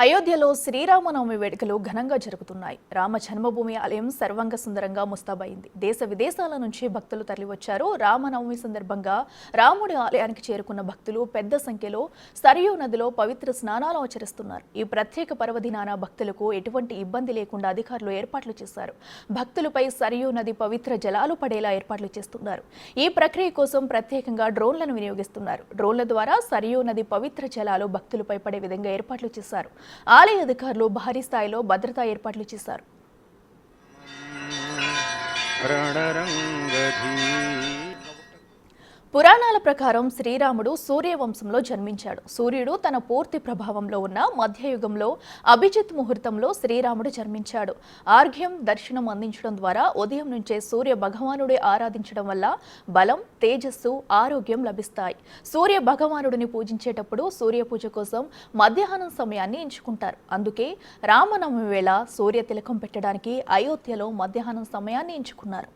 అయోధ్యలో శ్రీరామనవమి వేడుకలు ఘనంగా జరుగుతున్నాయి. రామ జన్మభూమి ఆలయం సర్వంగ సుందరంగా ముస్తాబైంది. దేశ విదేశాల నుంచి భక్తులు తరలివచ్చారు. రామనవమి సందర్భంగా రాముడి ఆలయానికి చేరుకున్న భక్తులు పెద్ద సంఖ్యలో సరియు నదిలో పవిత్ర స్నానాలు ఆచరిస్తున్నారు. ఈ ప్రత్యేక పర్వదినాన భక్తులకు ఎటువంటి ఇబ్బంది లేకుండా అధికారులు ఏర్పాట్లు చేశారు. భక్తులపై సరియు నది పవిత్ర జలాలు పడేలా ఏర్పాట్లు చేస్తున్నారు. ఈ ప్రక్రియ కోసం ప్రత్యేకంగా డ్రోన్లను వినియోగిస్తున్నారు. డ్రోన్ల ద్వారా సరియు నది పవిత్ర జలాలు భక్తులపై పడే విధంగా ఏర్పాట్లు చేశారు. ఆలయ అధికారులు భారీ స్థాయిలో భద్రతా ఏర్పాట్లు చేశారు. పురాణాల ప్రకారం శ్రీరాముడు సూర్యవంశంలో జన్మించాడు. సూర్యుడు తన పూర్తి ప్రభావంలో ఉన్న మధ్యయుగంలో అభిజిత్ ముహూర్తంలో శ్రీరాముడు జన్మించాడు. ఆర్ఘ్యం దర్శనం అందించడం ద్వారా ఉదయం నుంచే సూర్య భగవానుడి ఆరాధించడం వల్ల బలం, తేజస్సు, ఆరోగ్యం లభిస్తాయి. సూర్య భగవానుడిని పూజించేటప్పుడు సూర్య పూజ కోసం మధ్యాహ్నం సమయాన్ని ఎంచుకుంటారు. అందుకే రామనవమి వేళ సూర్య తిలకం పెట్టడానికి అయోధ్యలో మధ్యాహ్నం సమయాన్ని ఎంచుకున్నారు.